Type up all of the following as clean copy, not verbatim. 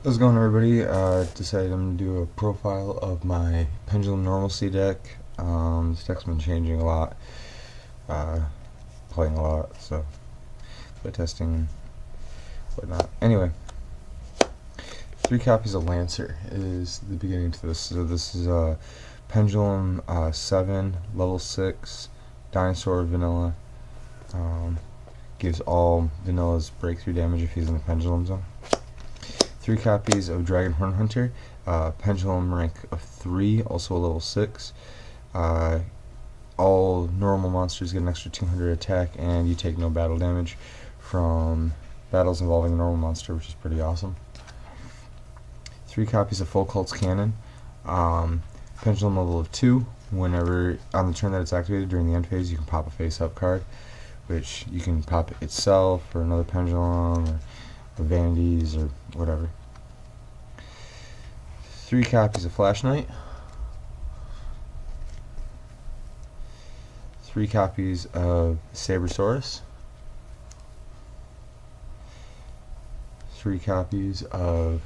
How's it going, everybody? Decided I'm going to do a profile of my Pendulum Normalcy deck. This deck's been changing a lot, playing a lot, so play testing, whatnot. Anyway, 3 copies of Lancer is the beginning to this. So this is Pendulum 7, level 6, Dinosaur Vanilla. Gives all vanillas breakthrough damage if he's in the Pendulum zone. 3 copies of Dragon Horn Hunter, Pendulum rank of 3, also a level 6. All normal monsters get an extra 200 attack, and you take no battle damage from battles involving a normal monster, which is pretty awesome. 3 copies of Full Cult's Cannon, Pendulum level of 2. Whenever on the turn that it's activated during the end phase, you can pop a face-up card, which you can pop itself or another Pendulum or Vanities or whatever. 3 copies of Flash Knight. 3 copies of Sabersaurus. 3 copies of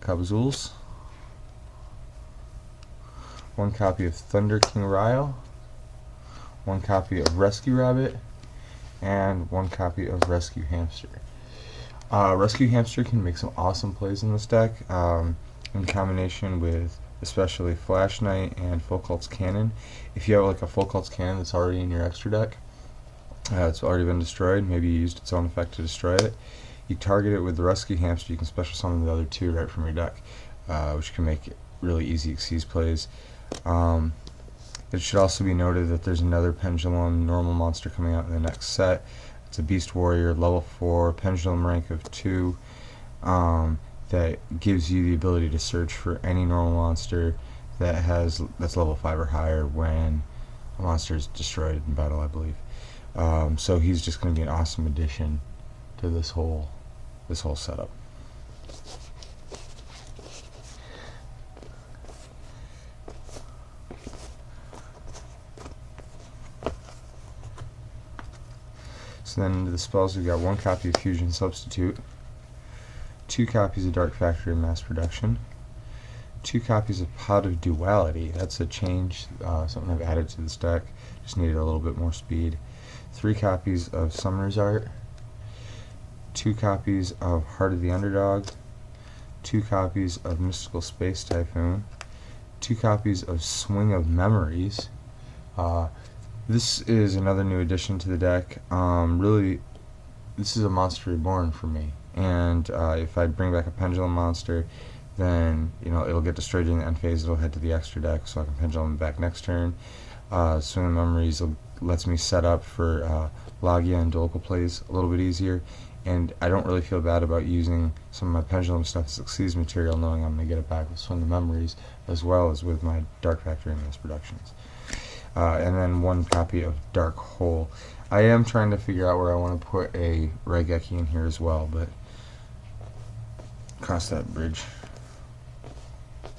Kabazools. 1 copy of Thunder King Ryo. 1 copy of Rescue Rabbit. And 1 copy of Rescue Hamster. Rescue Hamster can make some awesome plays in this deck, in combination with especially Flash Knight and Full Cult's Cannon. If you have like a Full Cult's Cannon that's already in your extra deck, it's already been destroyed, maybe you used its own effect to destroy it, you target it with the Rescue Hamster, you can special summon the other 2 right from your deck, which can make it really easy Xyz plays. It should also be noted that there's another Pendulum normal monster coming out in the next set. It's a Beast Warrior, level 4, Pendulum rank of 2, that gives you the ability to search for any normal monster that's level 5 or higher when a monster is destroyed in battle, I believe. So he's just going to be an awesome addition to this whole setup. So then into the spells, we've got 1 copy of Fusion Substitute, 2 copies of Dark Factory Mass Production, 2 copies of Pot of Duality. That's a change, something I've added to this deck. Just needed a little bit more speed. 3 copies of Summoner's Art, 2 copies of Heart of the Underdog, 2 copies of Mystical Space Typhoon, 2 copies of Swing of Memories. This is another new addition to the deck. Really, this is a Monster Reborn for me. And if I bring back a Pendulum monster, then it'll get destroyed during the end phase. It'll head to the extra deck, so I can Pendulum back next turn. Swing of Memories lets me set up for Logia and local plays a little bit easier. And I don't really feel bad about using some of my Pendulum stuff as Xyz material, knowing I'm going to get it back with Swing of Memories, as well as with my Dark Factory and Mass Productions. And then 1 copy of Dark Hole. I am trying to figure out where I want to put a Raigeki in here as well, but cross that bridge a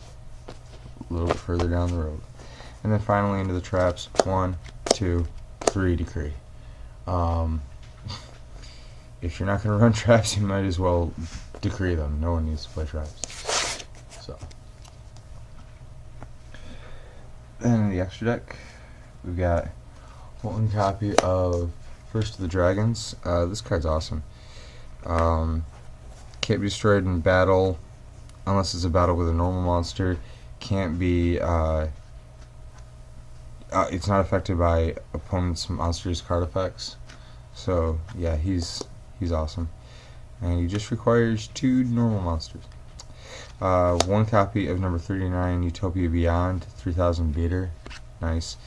little bit further down the road. And then finally into the traps, 1, 2, 3 Decree. If you're not going to run traps, you might as well decree them. No one needs to play traps. So, then in the extra deck, we've got 1 copy of First of the Dragons. This card's awesome. Can't be destroyed in battle unless it's a battle with a normal monster. Can't be. It's not affected by opponent's monsters' card effects. So yeah, he's awesome, and he just requires 2 normal monsters. 1 copy of number 39, Utopia Beyond, 3000 beater, nice.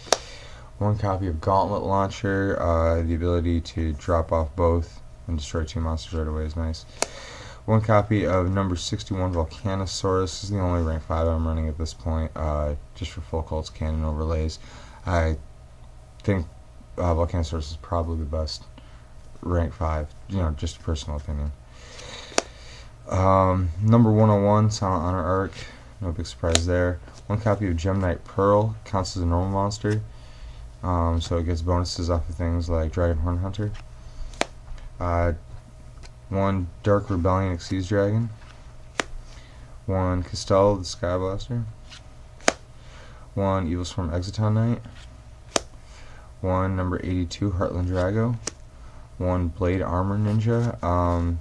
1 copy of Gauntlet Launcher, the ability to drop off both and destroy 2 monsters right away is nice. 1 copy of number 61, Volcanosaurus. This is the only rank 5 I'm running at this point, just for Full Cult's Cannon overlays. I think Volcanosaurus is probably the best rank 5, just a personal opinion. Number 101, Silent Honor Arc, no big surprise there. 1 copy of Gem Knight Pearl, counts as a normal monster, so it gets bonuses off of things like Dragon Horn Hunter. 1 Dark Rebellion Xyz Dragon. 1 Costello the Skyblaster, 1 Evil Swarm Exciton Knight, 1 number 82 Heartland Drago, 1 Blade Armor Ninja.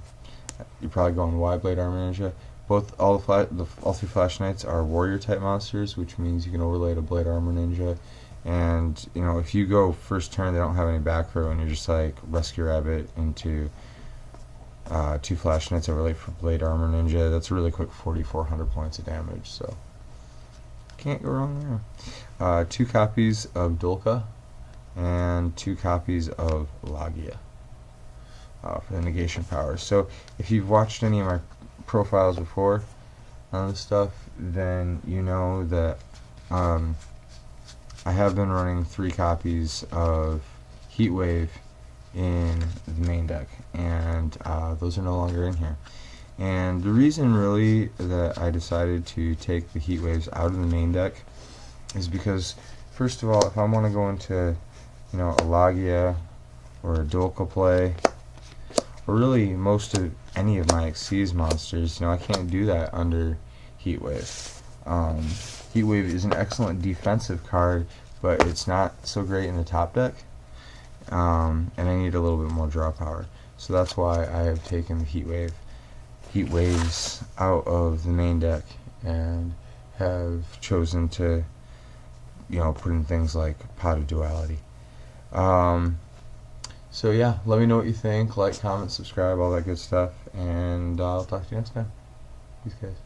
You're probably going Y Blade Armor Ninja. All three Flash Knights are warrior type monsters, which means you can overlay to Blade Armor Ninja. And if you go first turn, they don't have any back row, and you're just like Rescue Rabbit into 2 Flash Knights overlay for Blade Armor Ninja. That's a really quick 4,400 points of damage, so can't go wrong there. 2 copies of Dulka and 2 copies of Lagia for the negation powers. So if you've watched any of my profiles before on this stuff, then you know that I have been running 3 copies of Heatwave in the main deck, and those are no longer in here. And the reason really that I decided to take the Heatwaves out of the main deck is because, first of all, if I want to go into a Lagia or a Dulka play, or really most of any of my Xyz monsters, I can't do that under Heatwave. Heatwave is an excellent defensive card, but it's not so great in the top deck, and I need a little bit more draw power. So that's why I have taken the Heatwaves out of the main deck and have chosen to put in things like Pot of Duality. So yeah, let me know what you think. Like, comment, subscribe, all that good stuff, and I'll talk to you next time. Peace, guys.